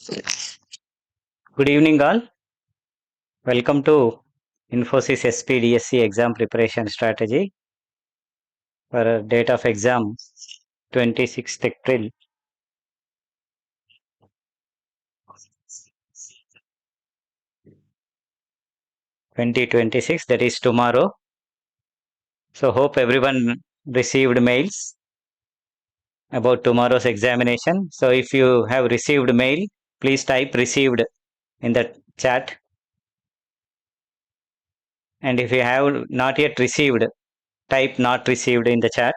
Good evening, all. Welcome to Infosys DSE exam preparation strategy for date of exam 26th April 2026, that is tomorrow. So, hope everyone received mails about tomorrow's examination. So, if you have received mail, please type received in the chat. And if you have not yet received, type not received in the chat.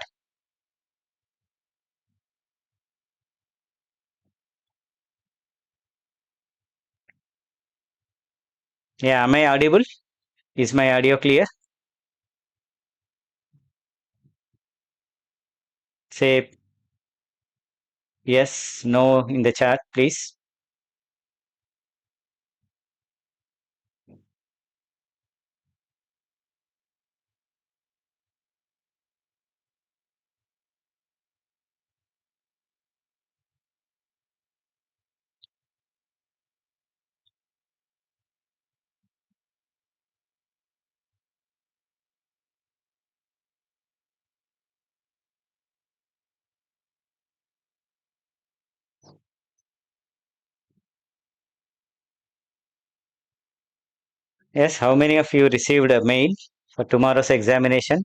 Yeah, am I audible? Is my audio clear? Say yes, no in the chat, please. Yes, how many of you received a mail for tomorrow's examination?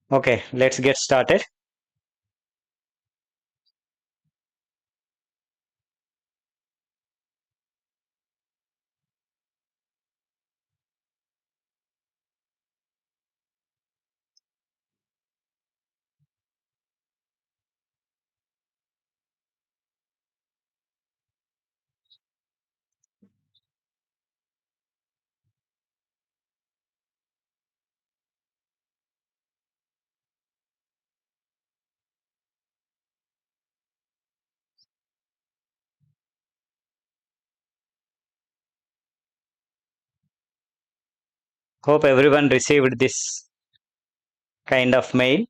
Okay, let's get started. Hope everyone received this kind of mail.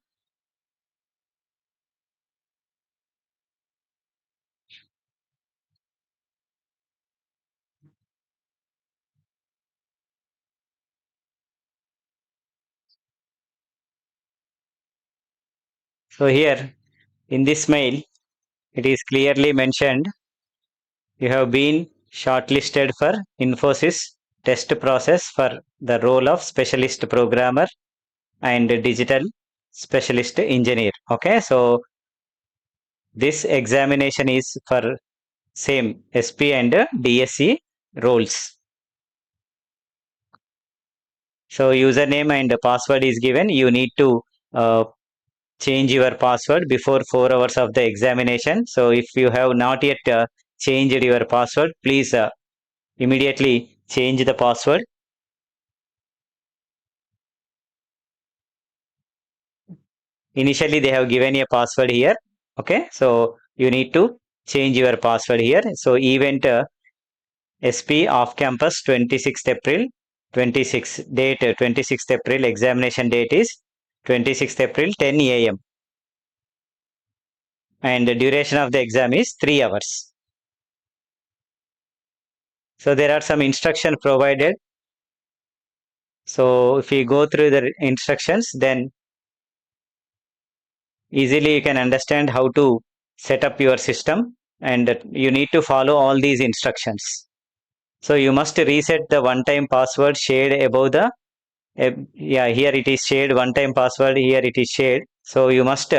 So here in this mail, it is clearly mentioned you have been shortlisted for Infosys test process for the role of specialist programmer and digital specialist engineer. Okay, so this examination is for same SP and DSE roles. So username and password is given. You need to change your password before 4 hours of the examination. So if you have not yet changed your password, please immediately change the password. Initially, they have given a password here. Okay, so you need to change your password here. So event SP off campus 26th April 26 date 26th April examination date is 26th April 10 a.m. and the duration of the exam is 3 hours. So there are some instructions provided. So if you go through the instructions, then easily you can understand how to set up your system, and you need to follow all these instructions. So you must reset the one-time password shared above the yeah, here it is shared one-time password, here it is shared. So you must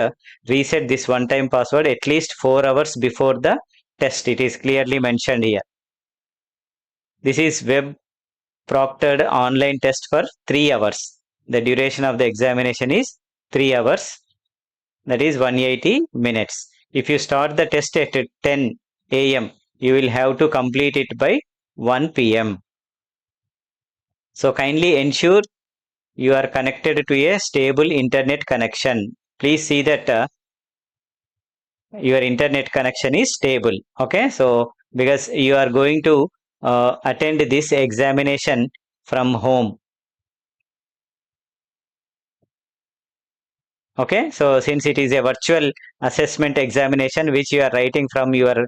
reset this one-time password at least 4 hours before the test. It is clearly mentioned here. This is web proctored online test for 3 hours. the duration of the examination is 3 hours, that is 180 minutes. If you start the test at 10 a.m., you will have to complete it by 1 p.m. So kindly ensure you are connected to a stable internet connection. Please see that your internet connection is stable. Okay, so because you are going to attend this examination from home. Okay, so since it is a virtual assessment examination which you are writing from your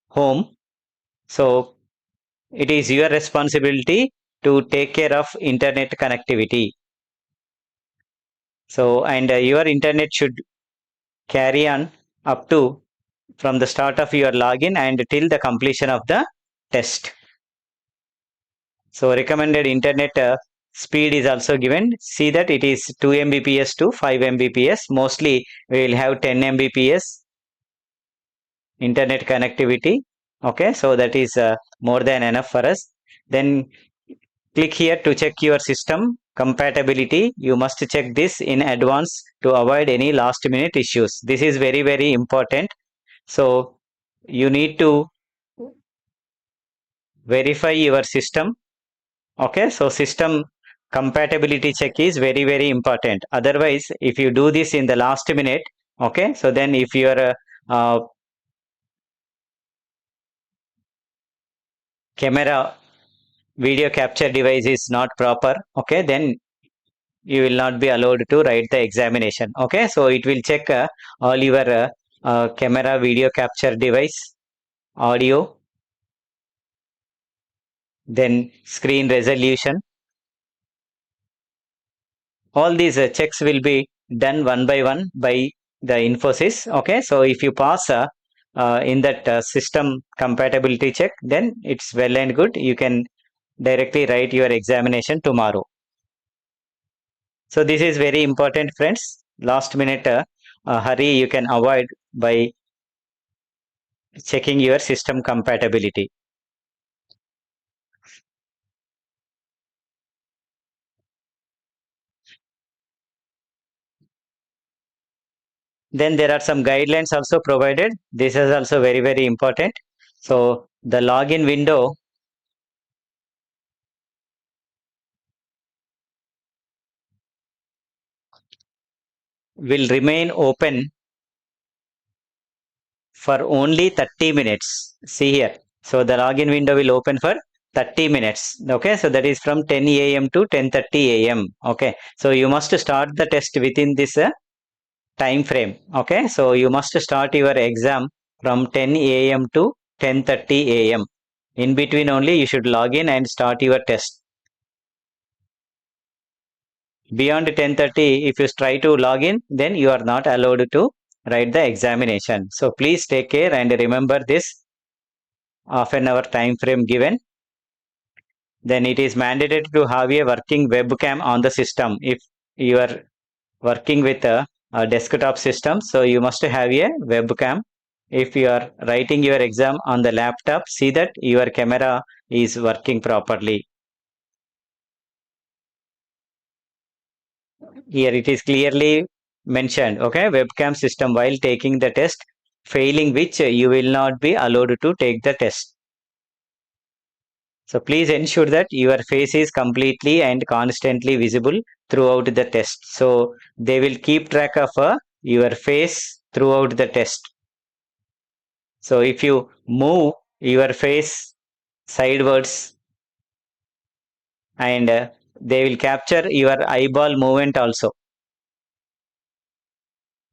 home, so it is your responsibility to take care of internet connectivity. So and your internet should carry on up to from the start of your login and till the completion of the test. So recommended internet speed is also given. See that it is 2 Mbps to 5 Mbps. Mostly we will have 10 Mbps internet connectivity. Okay, so that is more than enough for us. Then click here to check your system compatibility. You must check this in advance to avoid any last minute issues. This is very, very important. So you need to verify your system. Okay, so system compatibility check is very, very important. Otherwise, if you do this in the last minute, okay, so then if your camera video capture device is not proper, okay, then you will not be allowed to write the examination. Okay, so it will check all your camera video capture device, audio, then screen resolution. All these checks will be done one by one by the Infosys. Okay, so if you pass in that system compatibility check, then it's well and good. You can directly write your examination tomorrow. So this is very important, friends. Last minute hurry you can avoid by checking your system compatibility. Then there are some guidelines also provided. This is also very, very important. So the login window will remain open for only 30 minutes. See here. So the login window will open for 30 minutes. Okay, so that is from 10 a.m. to 10:30 a.m. Okay, so you must start the test within this time frame. Okay, so you must start your exam from 10 a.m. to 10:30 a.m. In between only you should log in and start your test. Beyond 10:30, if you try to log in, then you are not allowed to write the examination. So please take care and remember this half an hour time frame given. Then it is mandated to have a working webcam on the system. If you are working with a desktop system, so you must have a webcam. If you are writing your exam on the laptop, see that your camera is working properly. Here it is clearly mentioned, okay, webcam system while taking the test, failing which you will not be allowed to take the test. So please ensure that your face is completely and constantly visible throughout the test. So they will keep track of your face throughout the test. So if you move your face sidewards and they will capture your eyeball movement also.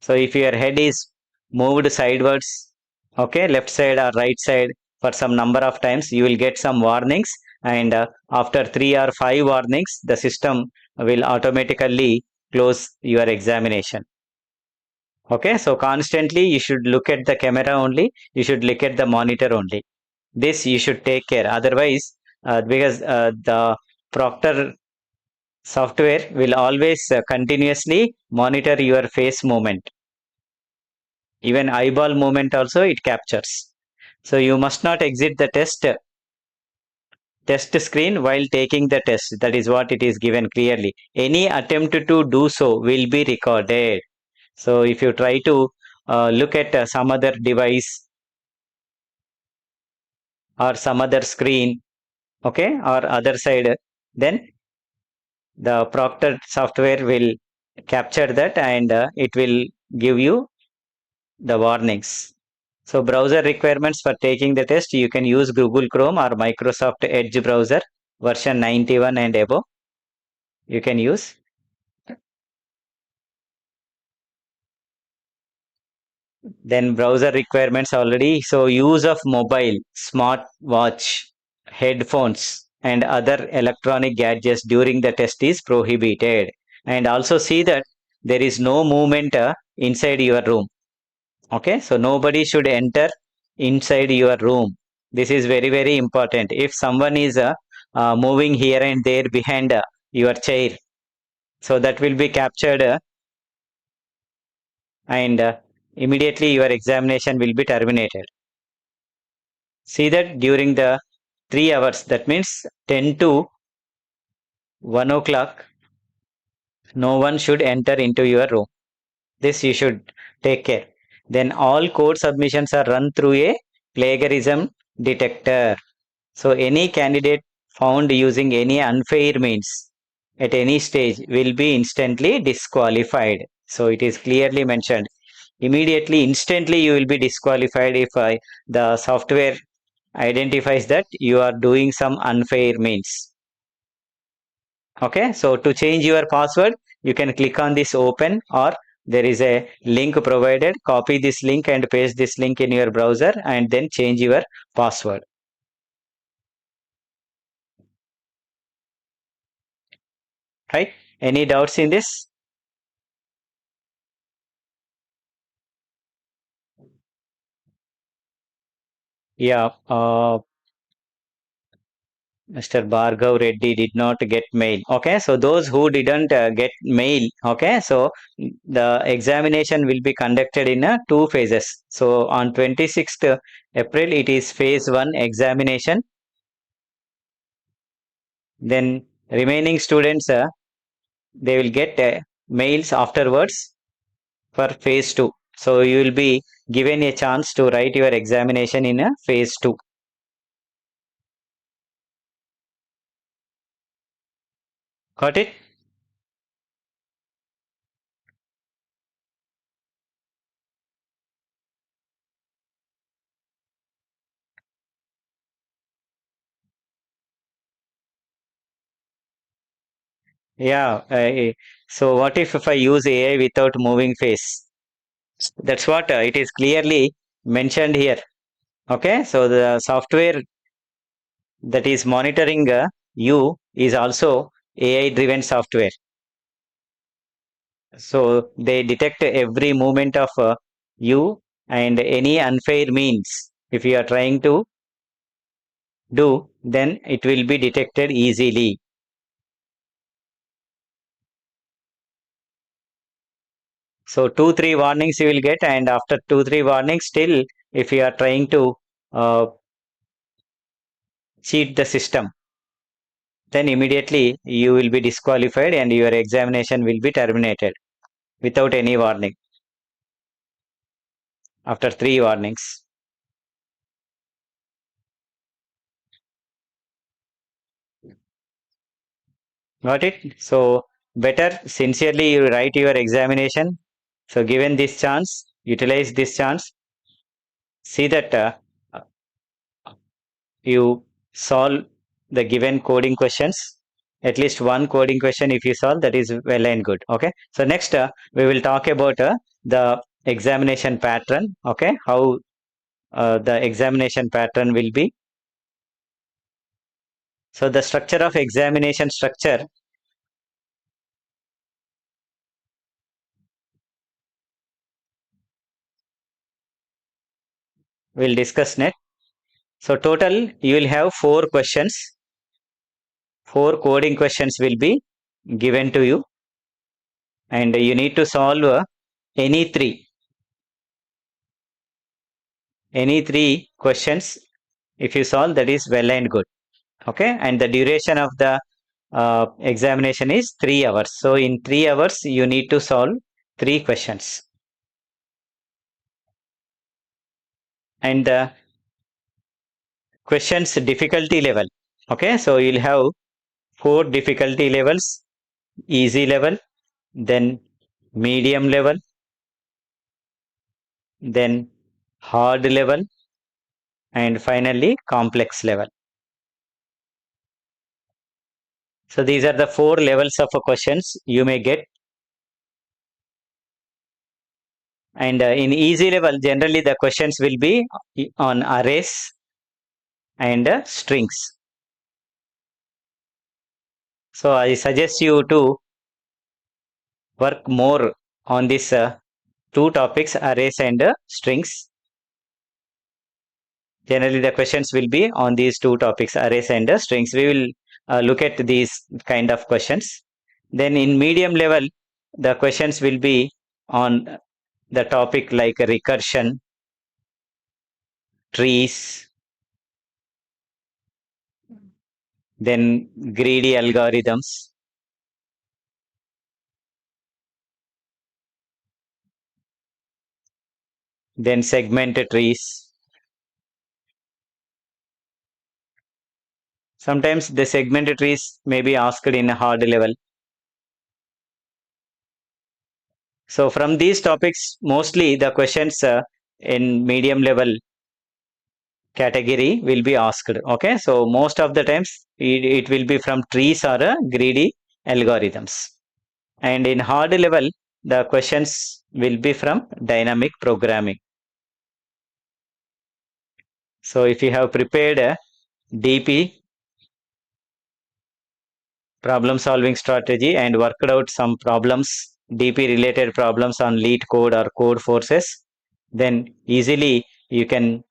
So if your head is moved sidewards, okay, left side or right side for some number of times, you will get some warnings. And after 3 or 5 warnings, the system will automatically close your examination. Okay, so constantly you should look at the camera only, you should look at the monitor only. This you should take care. Otherwise, because the Proctor software will always continuously monitor your face movement. Even eyeball movement also it captures. So you must not exit the test test screen while taking the test. That is what it is given clearly. Any attempt to do so will be recorded. So if you try to look at some other device or some other screen, okay, or other side, then the Proctor software will capture that and it will give you the warnings. So browser requirements for taking the test, you can use Google Chrome or Microsoft Edge browser version 91 and above. You can use. Then browser requirements already. So use of mobile, smart watch, headphones and other electronic gadgets during the test is prohibited. And also see that there is no movement inside your room. Okay, so nobody should enter inside your room. This is very, very important. If someone is moving here and there behind your chair, so that will be captured and immediately your examination will be terminated. See that during the 3 hours, that means 10 to 1 o'clock, no one should enter into your room. This you should take care. Then all code submissions are run through a plagiarism detector. So any candidate found using any unfair means at any stage will be instantly disqualified. So it is clearly mentioned. Immediately, instantly you will be disqualified if the software identifies that you are doing some unfair means. Okay, so to change your password, you can click on this open or there is a link provided. Copy this link and paste this link in your browser and then change your password. Right? Any doubts in this? Yeah, Mr. Bhargav Reddy did not get mail. Okay, so those who didn't get mail, okay, so the examination will be conducted in two phases. So on 26th April, it is phase 1 examination. Then remaining students, they will get mails afterwards for phase 2. So you will be given a chance to write your examination in a phase 2. Got it? Yeah. So what if I use AI without moving face? That's what it is clearly mentioned here. Okay. So the software that is monitoring you is also AI driven software. So they detect every movement of you and any unfair means. If you are trying to do, then it will be detected easily. So 2, 3 warnings you will get, and after 2, 3 warnings, still if you are trying to uh, cheat the system, then immediately you will be disqualified and your examination will be terminated without any warning after 3 warnings. Got it? So better sincerely you write your examination. So given this chance, utilize this chance. See that you solve the given coding questions. At least one coding question if you solve, that is well and good. Okay. So next we will talk about the examination pattern. Okay. How the examination pattern will be. So the structure of examination structure, we'll discuss next. So total you will have 4 questions. 4 coding questions will be given to you and you need to solve any three questions. If you solve, that is well and good. Okay, and the duration of the examination is 3 hours. So in 3 hours, you need to solve 3 questions. And the questions difficulty level. Okay, so you'll have 4 difficulty levels: easy level, then medium level, then hard level, and finally complex level. So these are the 4 levels of questions you may get. And in easy level, generally the questions will be on arrays and strings. So I suggest you to work more on these 2 topics, arrays and strings. Generally, the questions will be on these 2 topics, arrays and strings. We will look at these kind of questions. Then in medium level, the questions will be on the topic like recursion, trees, then greedy algorithms, then segment trees. Sometimes the segment trees may be asked in a hard level. So from these topics, mostly the questions in medium level category will be asked. Okay, so most of the times it will be from trees or greedy algorithms. And in hard level, the questions will be from dynamic programming. So if you have prepared a DP, problem solving strategy, and worked out some problems, DP related problems on lead code or code forces, then easily you can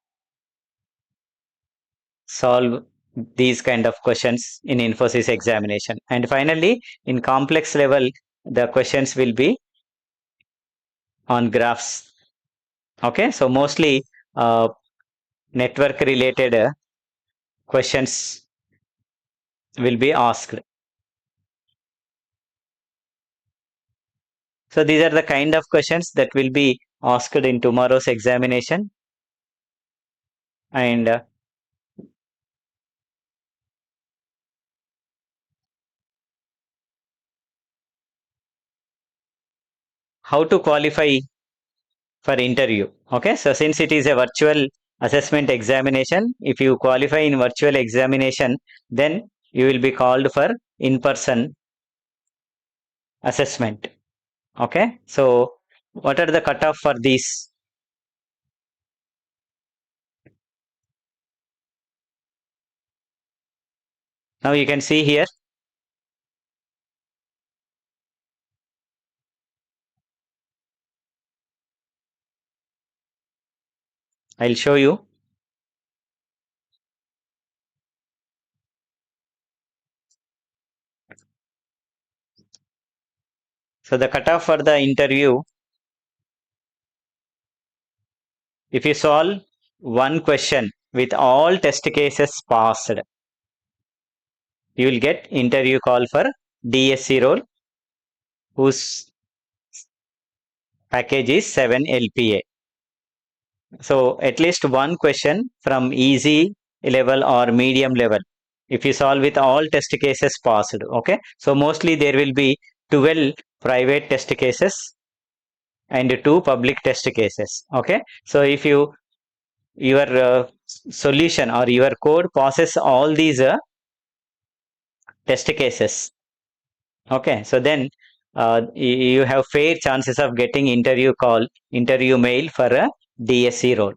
solve these kind of questions in Infosys examination. And finally, in complex level, the questions will be on graphs. Okay, so mostly network related questions will be asked. So these are the kind of questions that will be asked in tomorrow's examination. And how to qualify for interview. Okay, so since it is a virtual assessment examination, if you qualify in virtual examination, then you will be called for in-person assessment. Okay, so what are the cutoff for these? Now you can see here. I'll show you. So the cutoff for the interview, if you solve one question with all test cases passed, you will get interview call for DSE role, whose package is 7 LPA. So at least one question from easy level or medium level, if you solve with all test cases passed. Okay, so mostly there will be 12 private test cases and 2 public test cases. Okay, so if your solution or your code passes all these test cases, okay, so then you have fair chances of getting interview mail for a DSE role.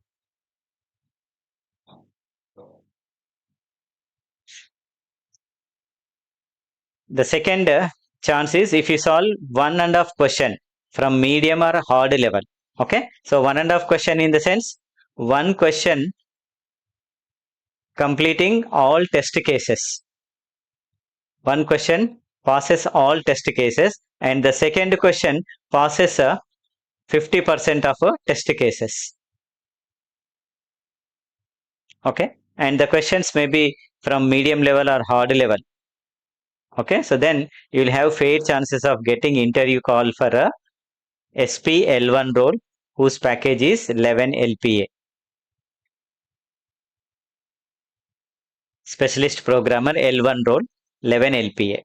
The second chance is if you solve 1.5 question from medium or hard level. Okay, so 1.5 question in the sense one question completing all test cases. One question passes all test cases, and the second question passes 50% of test cases. Okay, and the questions may be from medium level or hard level. Okay, so then you will have fair chances of getting interview call for a SPL1 role whose package is 11 LPA. Specialist Programmer L1 role 11 LPA.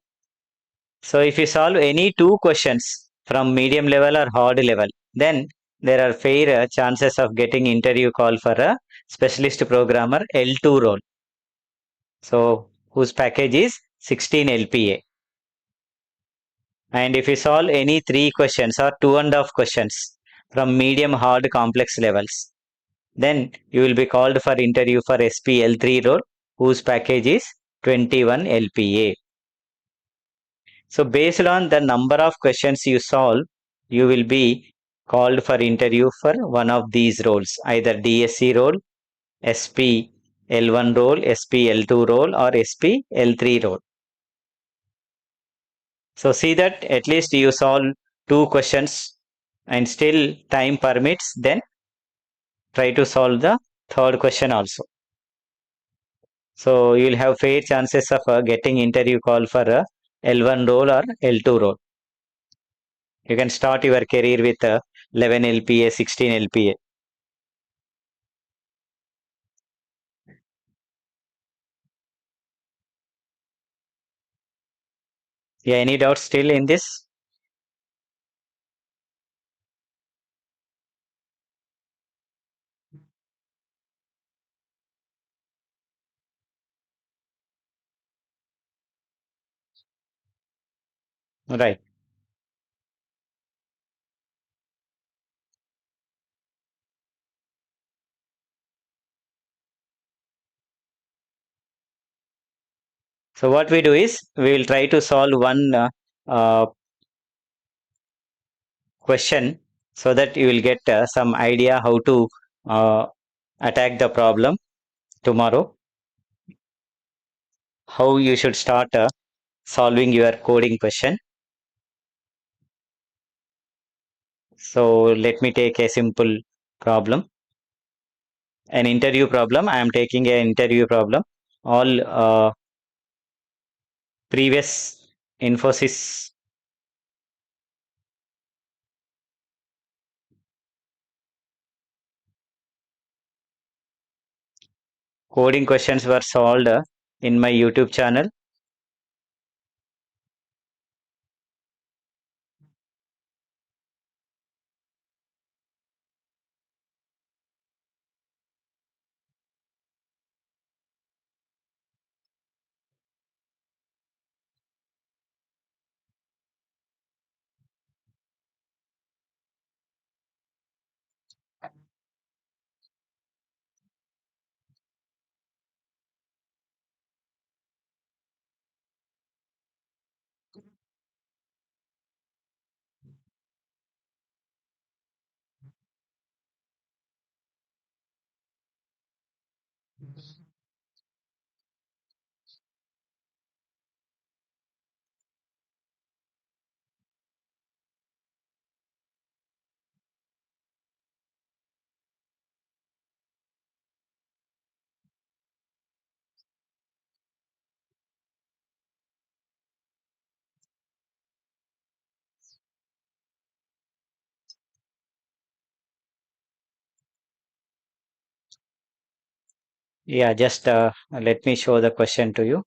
So if you solve any two questions from medium level or hard level, then there are fair chances of getting interview call for a Specialist Programmer L2 role. So whose package is 16 LPA. And if you solve any three questions or 2.5 questions from medium hard complex levels, then you will be called for interview for SPL3 role whose package is 21 LPA. So based on the number of questions you solve, you will be called for interview for one of these roles, either DSE role, SPL1 role, SPL2 role, or SPL3 role. So see that at least you solve two questions and still time permits, then try to solve the third question also. So you will have fair chances of getting interview call for a L1 role or L2 role. You can start your career with 11 LPA, 16 LPA. Yeah, any doubts still in this? Right. So what we do is we will try to solve one uh, question so that you will get some idea how to uh, attack the problem tomorrow, how you should start solving your coding question. So let me take a simple problem, an interview problem. I am taking an interview problem. All previous Infosys coding questions were solved in my YouTube channel. Yeah, just let me show the question to you.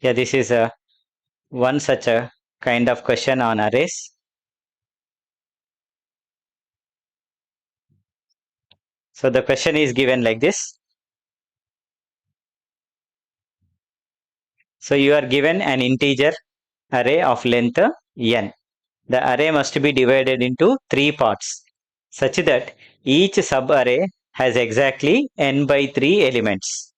Yeah, this is one such a kind of question on arrays. So the question is given like this. So you are given an integer array of length n. The array must be divided into three parts such that each subarray has exactly n by 3 elements.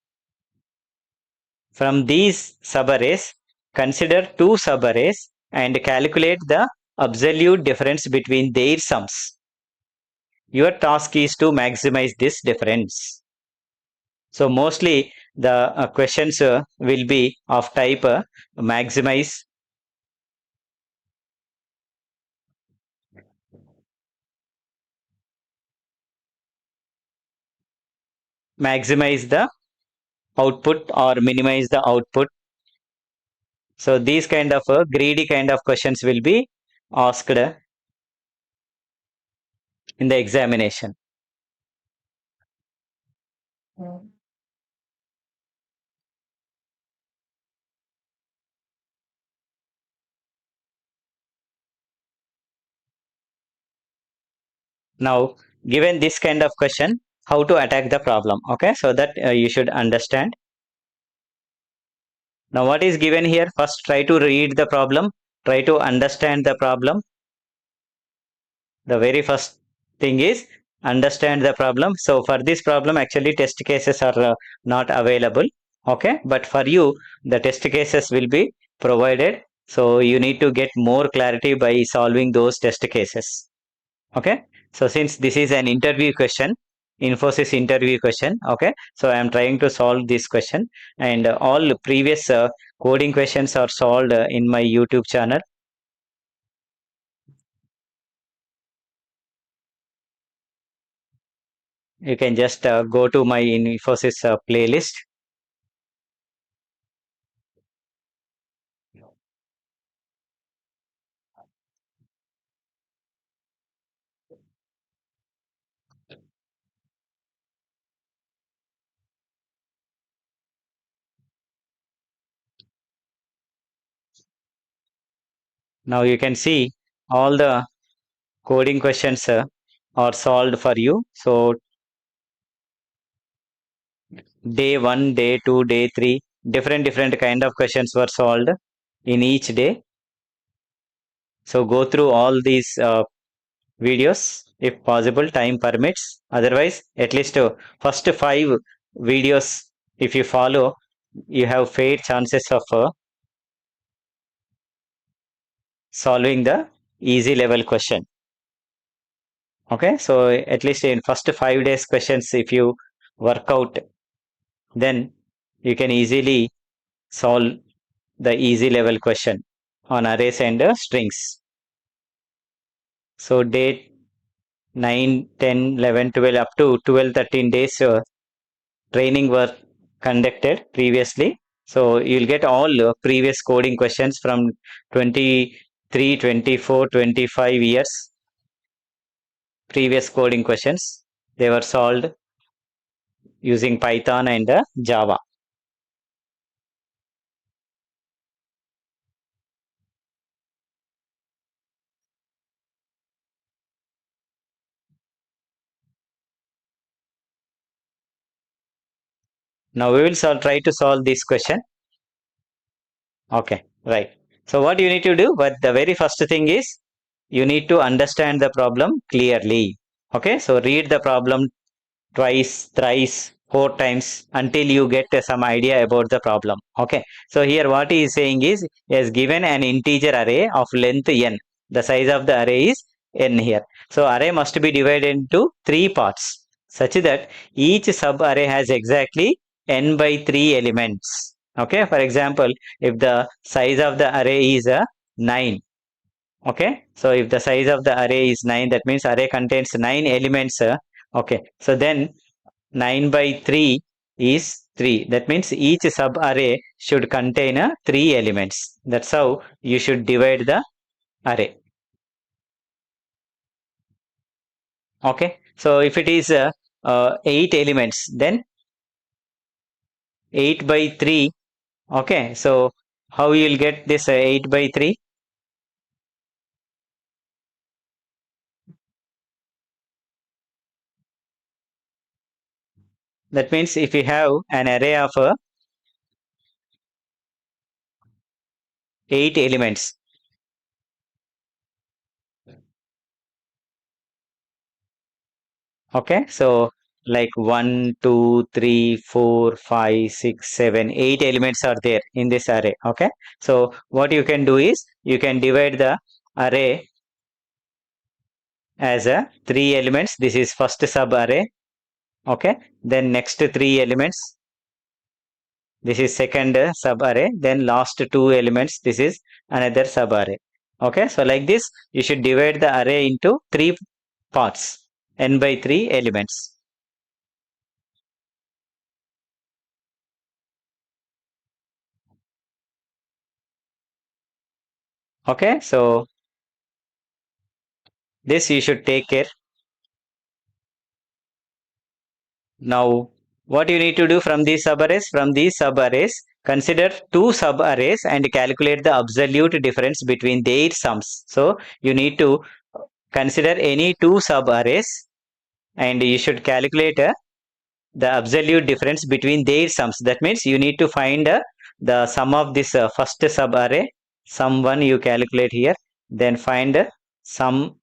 From these subarrays, consider two subarrays and calculate the absolute difference between their sums. Your task is to maximize this difference. So mostly the questions will be of type maximize maximize the output or minimize the output. So these kind of greedy kind of questions will be asked in the examination. Now, given this kind of question, how to attack the problem? Okay, so that you should understand. Now, what is given here? First, try to read the problem, try to understand the problem. The very first thing is understand the problem. So, for this problem, actually, test cases are not available. Okay, but for you, the test cases will be provided. So, you need to get more clarity by solving those test cases. Okay, so since this is an interview question, Infosys interview question, okay, so I am trying to solve this question, and all previous coding questions are solved in my YouTube channel. You can just go to my Infosys playlist. Now you can see all the coding questions are solved for you. So day 1, day 2, day 3, different kind of questions were solved in each day. So go through all these videos if possible, time permits. Otherwise, at least first 5 videos if you follow, you have fair chances of solving the easy level question. Okay, so at least in first 5 days questions if you work out, then you can easily solve the easy level question on arrays and strings. So date 9, 10, 11, 12, up to 12, 13 days training were conducted previously. So you'll get all previous coding questions from 23, 24, 25 years. Previous coding questions, they were solved using Python and Java. Now we will try to solve this question. Okay, right. So what you need to do, but the very first thing is you need to understand the problem clearly. Okay, so read the problem twice, thrice, 4 times until you get some idea about the problem. Okay, so here what he is saying is he has given an integer array of length n. The size of the array is n here. So array must be divided into 3 parts such that each sub array has exactly n by 3 elements. Okay, for example, if the size of the array is 9, okay, so if the size of the array is 9, that means array contains 9 elements. Okay, so then 9 by 3 is 3. That means each sub array should contain 3 elements. That's how you should divide the array. Okay, so if it is 8 elements, then 8 by 3. Okay, so how you will get this 8 by 3? That means if you have an array of 8 elements, okay, so like 1, 2, 3, 4, 5, 6, 7, 8 elements are there in this array. Okay. So what you can do is you can divide the array as a 3 elements. This is first sub array. Okay. Then next 3 elements. This is second sub array. Then last 2 elements. This is another sub array. Okay. So like this, you should divide the array into 3 parts, n by 3 elements. Okay. So this you should take care. Now, what you need to do from these subarrays? From these subarrays, consider 2 subarrays and calculate the absolute difference between their sums. So, you need to consider any 2 subarrays and you should calculate the absolute difference between their sums. That means you need to find the sum of this first subarray, sum 1 you calculate here, then find sum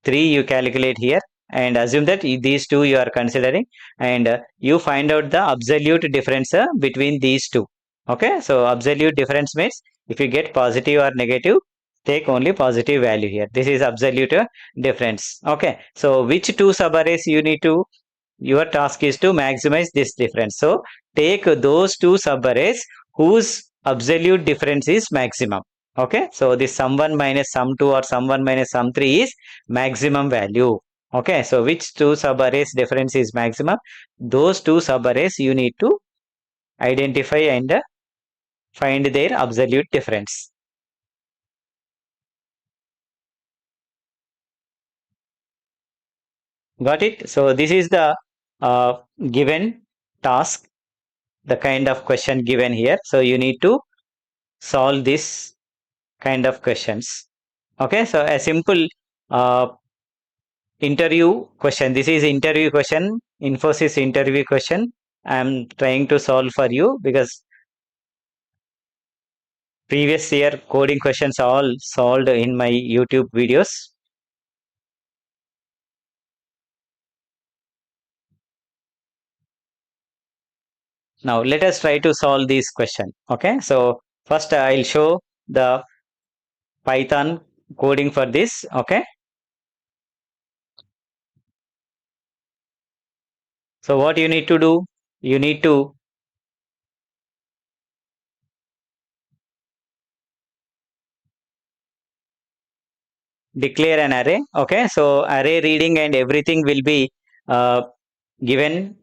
3 you calculate here, and assume that these two you are considering, and you find out the absolute difference between these two. Okay, so absolute difference means if you get positive or negative, take only positive value here. This is absolute difference. Okay, so which two subarrays you need to, your task is to maximize this difference. So take those two subarrays whose absolute difference is maximum. Okay, so this sum 1 minus sum 2 or sum 1 minus sum 3 is maximum value. Okay, so which two subarrays difference is maximum? Those two subarrays you need to identify and find their absolute difference. Got it? So this is the given task, the kind of question given here. So you need to solve this kind of questions. Okay, so a simple uh, interview question. This is interview question, Infosys interview question. I'm trying to solve for you because previous year coding questions all solved in my YouTube videos. Now let us try to solve this question. Okay, so first I'll show the Python coding for this. Okay, so what you need to do, you need to declare an array. Okay, so array reading and everything will be given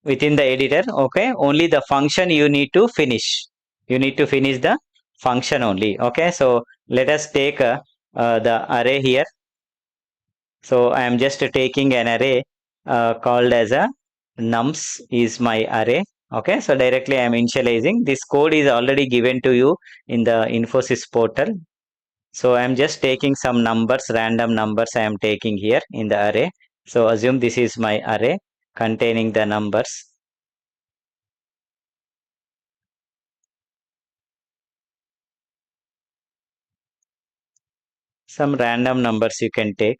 within the editor. Okay, only the function you need to finish. You need to finish the function only. Okay, so let us take the array here. So I am just taking an array called as a nums is my array. Okay, so directly I am initializing. This code is already given to you in the Infosys portal. So I am just taking some numbers, random numbers I am taking here in the array. So assume this is my array containing the numbers. Some random numbers you can take,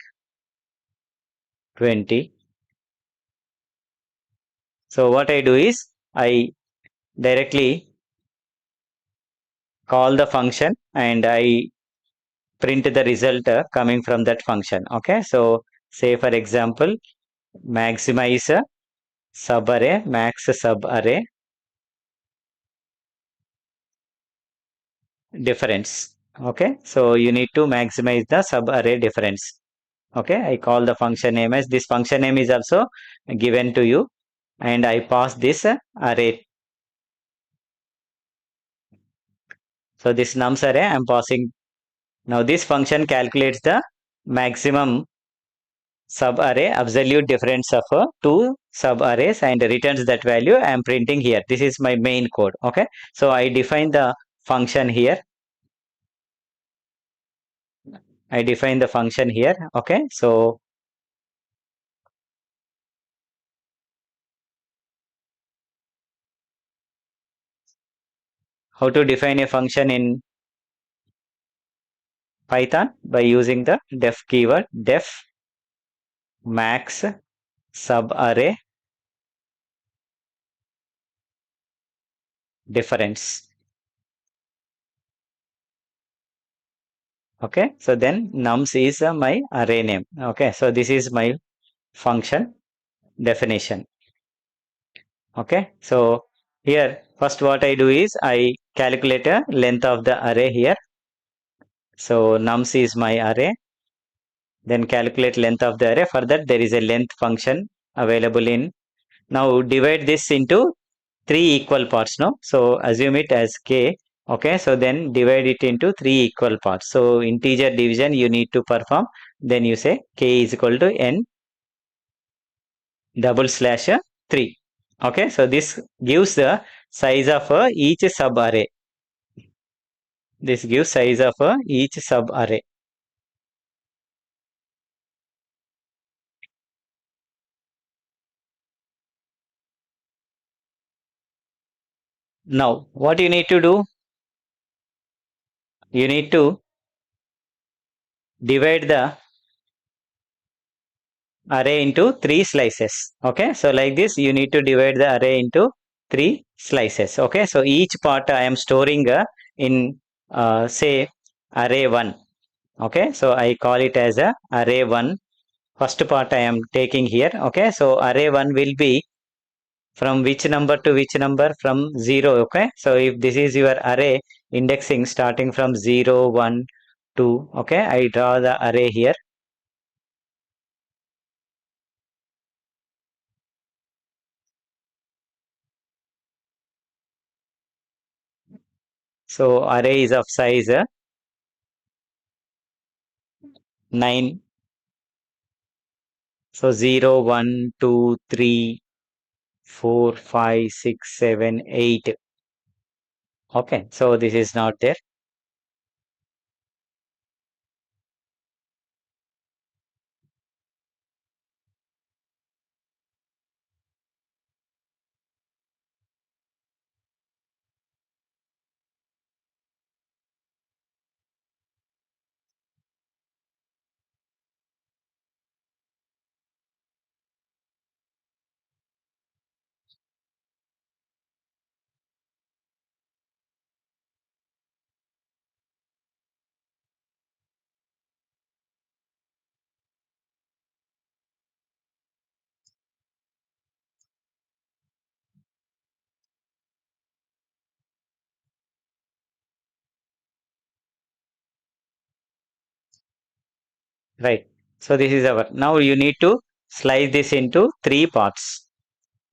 20. So what I do is I directly call the function and I print the result coming from that function. Okay, so say for example, maximize a subarray, max subarray difference. Okay, so you need to maximize the subarray difference. Okay, I call the function name as this function name is also given to you, and I pass this array. So this nums array I am passing. Now this function calculates the maximum subarray absolute difference of two subarrays and returns that value I am printing here. This is my main code. Okay, so I define the function here. I define the function here. Okay, so how to define a function in Python? By using the def keyword, def max subarray difference. Okay, so then nums is my array name. Okay, so this is my function definition. Okay, so here first what I do is I calculate a length of the array here. So nums is my array, then calculate length of the array. For that there is a length function available in. Now divide this into three equal parts, no? So assume it as k. Okay, so then divide it into three equal parts. So integer division you need to perform. Then you say k is equal to n double slash 3. Okay, so this gives the size of each sub array. This gives size of each sub array. Now, what you need to do? You need to divide the array into three slices. Okay, so like this, you need to divide the array into three slices. Okay, so each part I am storing in say array 1. Okay, so I call it as a array 1. First part I am taking here. Okay, so array 1 will be from which number to which number? From 0. Okay, so if this is your array indexing starting from 0, 1, 2. Okay, I draw the array here. So array is of size 9. So 0, 1, 2, 3, 4, 5, 6, 7, 8. Okay, so this is not there. Right. So this is our. Now you need to slice this into three parts.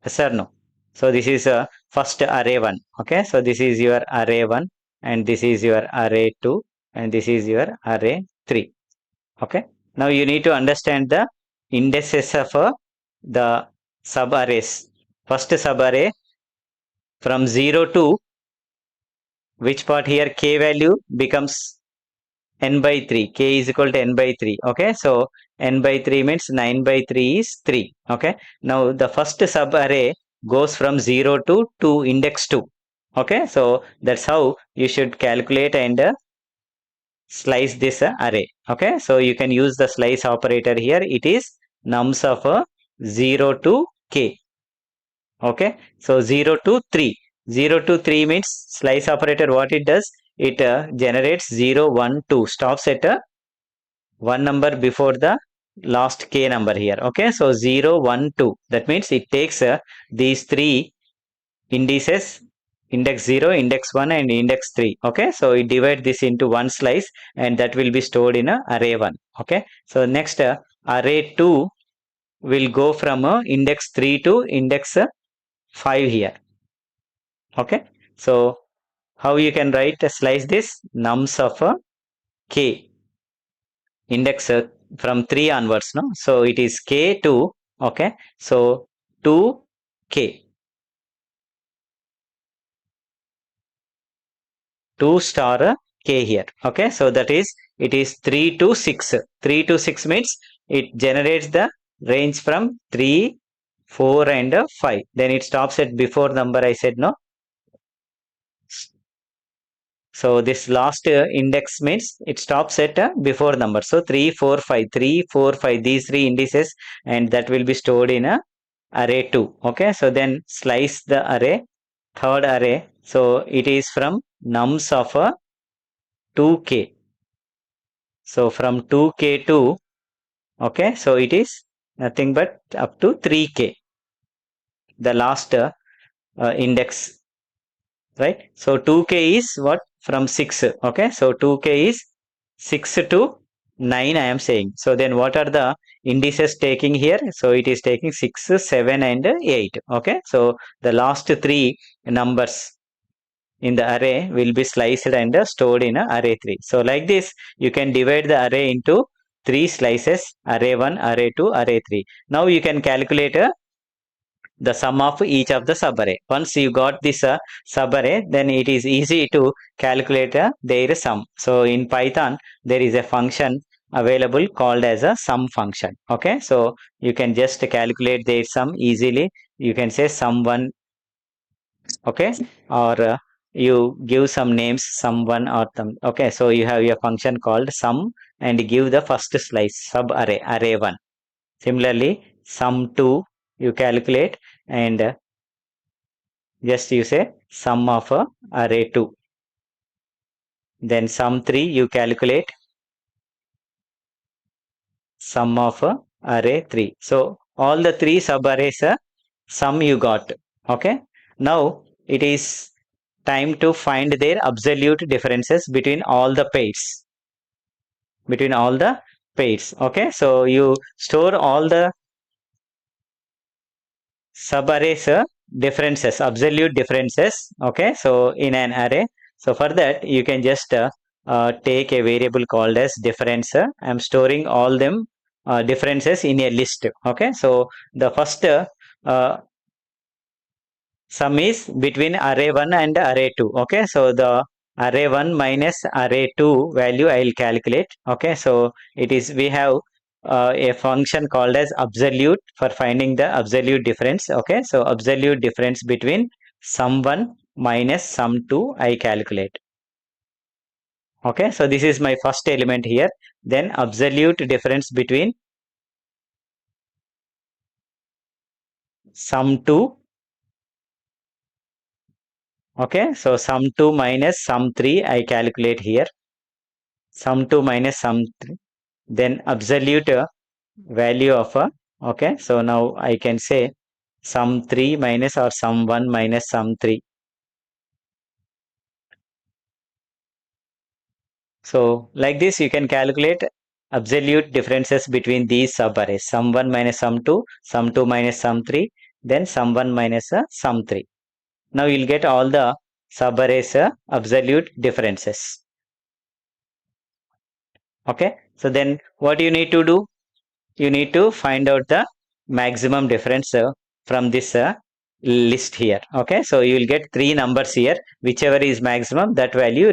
Yes or no? So this is first array 1. Okay, so this is your array 1, and this is your array 2, and this is your array 3. Okay, now you need to understand the indices of the sub arrays. First sub array from 0 to which part here k value becomes n by 3. K is equal to n by 3. Okay, so n by 3 means 9 by 3 is 3. Okay, now the first sub array goes from 0 to index 2. Okay, so that's how you should calculate and slice this array. Okay, so you can use the slice operator here. It is nums of 0 to k. Okay, so 0 to 3. 0 to 3 means slice operator, what it does, it generates 0, 1, 2, stops at one number before the last k number here. Okay, so 0, 1, 2, that means it takes these three indices, index 0, index 1, and index 3. Okay, so it divide this into one slice, and that will be stored in a array 1. Okay, so next array 2 will go from index 3 to index 5 here. Okay, so how you can write slice this? Nums of k, index from 3 onwards, no? So it is k to, okay, so 2 k, 2 star k here. Okay, so that is, it is 3 to 6. 3 to 6 means it generates the range from 3, 4, and 5. Then it stops at before number I said, no? So this last index means it stops at before number. So 3, 4, 5, 3, 4, 5, these three indices, and that will be stored in a array 2. Okay, so then slice the array, third array. So it is from nums of a 2k. So from 2k to, okay, so it is nothing but up to 3k, the last index, right? So 2k is what? From 6. Okay, so 2k is 6 to 9, I am saying. So then what are the indices taking here? So it is taking 6, 7 and 8. Okay, so the last three numbers in the array will be sliced and stored in a array 3. So like this, you can divide the array into 3 slices: array 1, array 2, array 3. Now you can calculate the sum of each of the subarray. Once you got this subarray, then it is easy to calculate their sum. So in Python, there is a function available called as a sum function. Okay, so you can just calculate their sum easily. You can say sum1, okay, or you give some names, sum1 or some. Okay, so you have your function called sum and give the first slice, sub array, array 1. Similarly, sum2 you calculate, and just you say sum of array 2. Then sum 3 you calculate sum of array 3. So all the three subarrays sum you got. Okay, now it is time to find their absolute differences between all the pairs. Between all the pairs. Okay, so you store all the subarrays differences, absolute differences. Okay, so in an array. So for that, you can just take a variable called as difference. I'm storing all them differences in a list. Okay, so the first sum is between array 1 and array 2. Okay, so the array 1 minus array 2 value I will calculate. Okay, so it is, we have a function called as absolute for finding the absolute difference. Okay, so absolute difference between sum 1 minus sum 2 I calculate. Okay, so this is my first element here. Then absolute difference between sum 2. Okay, so sum 2 minus sum 3 I calculate here. Sum 2 minus sum 3. Then absolute value of okay, so now I can say sum 3 minus or sum 1 minus sum 3. So like this you can calculate absolute differences between these subarrays: sum 1 minus sum 2, sum 2 minus sum 3, then sum 1 minus sum 3. Now you'll get all the subarrays absolute differences. Okay, so then what you need to do? You need to find out the maximum difference from this list here. Okay, so you will get three numbers here. Whichever is maximum, that value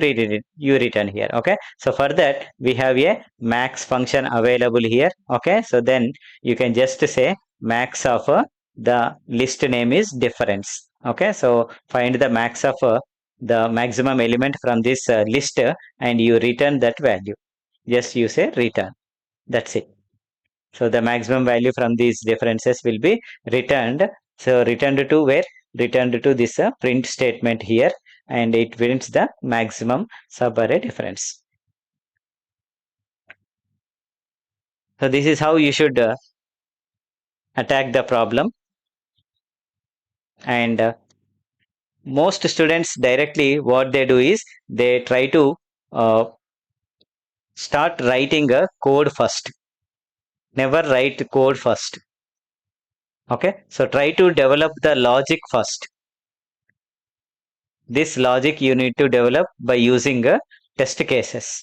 you return here. Okay, so for that we have a max function available here. Okay, so then you can just say max of the list name is difference. Okay, so find the max of the maximum element from this list and you return that value. Just you say return. That's it. So the maximum value from these differences will be returned. So returned to where? Returned to this print statement here, and it prints the maximum subarray difference. So this is how you should attack the problem. And most students directly what they do is they try to uh, start writing a code first. Never write code first. Okay, so try to develop the logic first. This logic you need to develop by using test cases.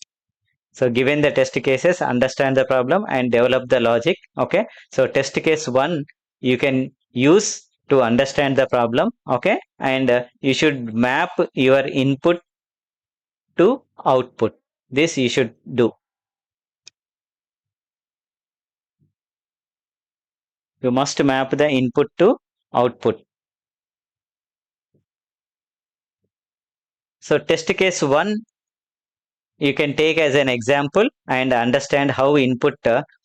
So given the test cases, understand the problem and develop the logic. Okay, so test case 1 you can use to understand the problem. Okay, and you should map your input to output. This you should do. You must map the input to output. So test case 1 you can take as an example and understand how input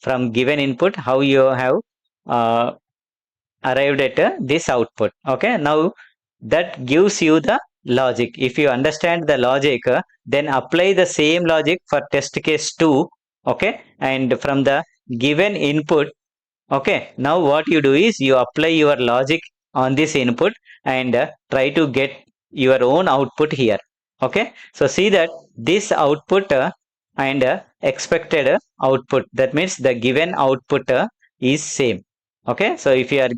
from given input, how you have uh, arrived at this output. Okay, now that gives you the logic. If you understand the logic, then apply the same logic for test case 2. Okay, and from the given input, okay, now what you do is you apply your logic on this input and try to get your own output here. Okay, so see that this output and expected output, that means the given output is same. Okay, so if you are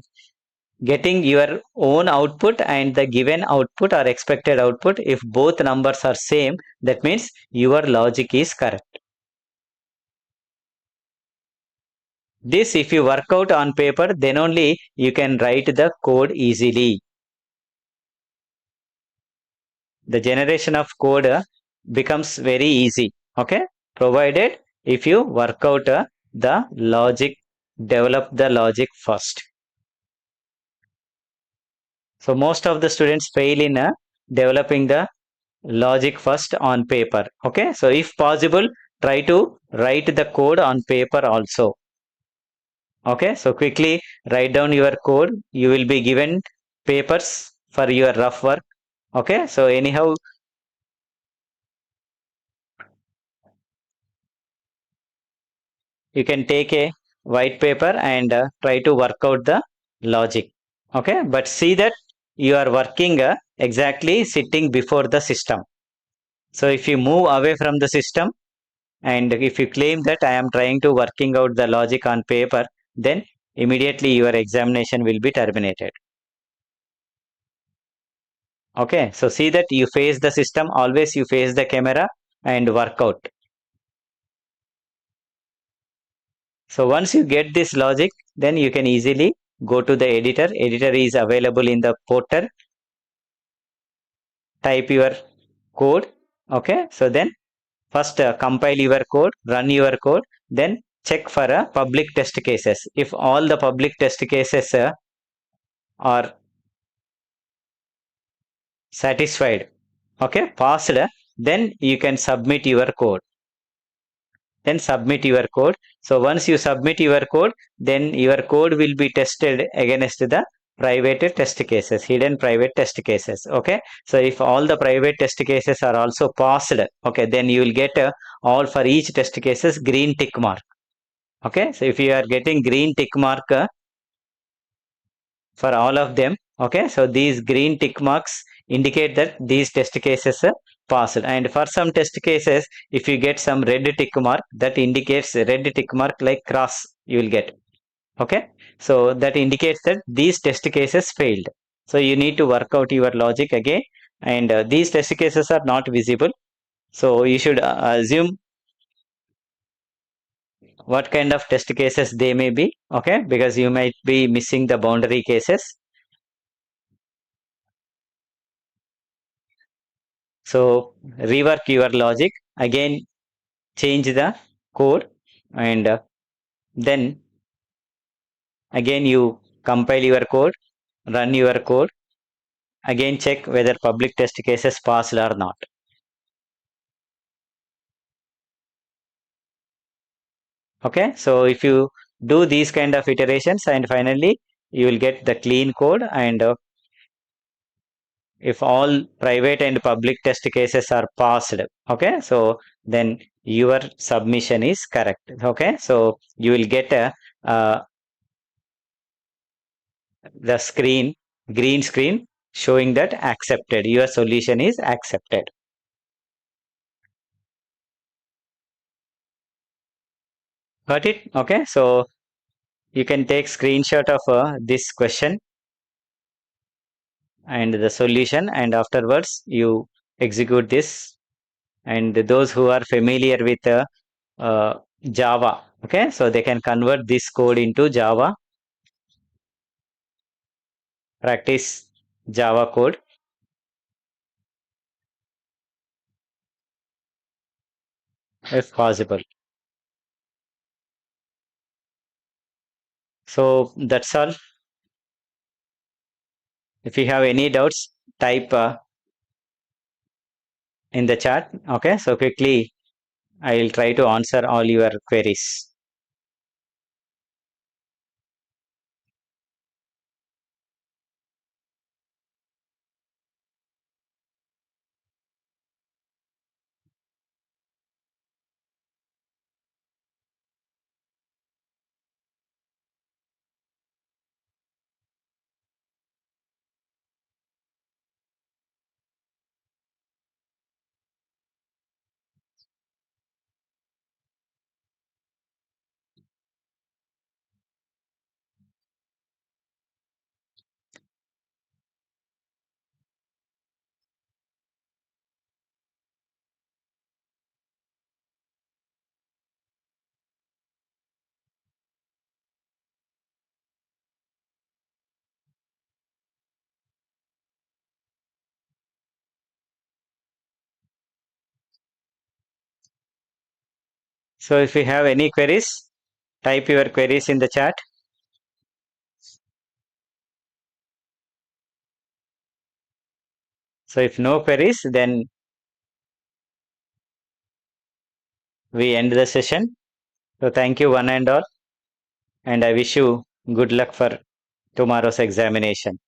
getting your own output and the given output or expected output, if both numbers are same, that means your logic is correct. This, if you work out on paper, then only you can write the code easily. The generation of code becomes very easy. Okay, provided if you work out the logic, develop the logic first. So most of the students fail in developing the logic first on paper. Okay, so if possible, try to write the code on paper also. Okay, so quickly write down your code. You will be given papers for your rough work. Okay, so anyhow, you can take a white paper and try to work out the logic. Okay, but see that you are working exactly sitting before the system. So if you move away from the system and if you claim that I am trying to working out the logic on paper, then immediately your examination will be terminated. Okay, so see that you face the system, always you face the camera and work out. So once you get this logic, then you can easily go to the editor. Editor is available in the portal. Type your code. Okay, so then first compile your code, run your code, then check for public test cases. If all the public test cases are satisfied, okay, passed, then you can submit your code. Then submit your code. So once you submit your code, then your code will be tested against the private test cases, hidden private test cases. Okay, so if all the private test cases are also passed, okay, then you will get all for each test cases green tick mark. Okay, so if you are getting green tick mark for all of them, okay, so these green tick marks indicate that these test cases passed. And for some test cases, if you get some red tick mark, that indicates red tick mark like cross you will get. Okay, so that indicates that these test cases failed. So you need to work out your logic again, and these test cases are not visible, so you should assume what kind of test cases they may be. Okay, because you might be missing the boundary cases. So rework your logic again, change the code, and then again you compile your code, run your code, again check whether public test cases passed or not. Okay, so if you do these kind of iterations, and finally you will get the clean code, and if all private and public test cases are passed, okay, so then your submission is correct. Okay, so you will get a the screen, green screen, showing that accepted, your solution is accepted. Got it? Okay, so you can take screenshot of this question and the solution, and afterwards you execute this. And those who are familiar with Java, okay, so they can convert this code into Java, practice Java code. If possible. So that's all. If you have any doubts, type in the chat. Okay, so quickly I will try to answer all your queries. So if you have any queries, type your queries in the chat. So if no queries, then we end the session. So thank you one and all, and I wish you good luck for tomorrow's examination.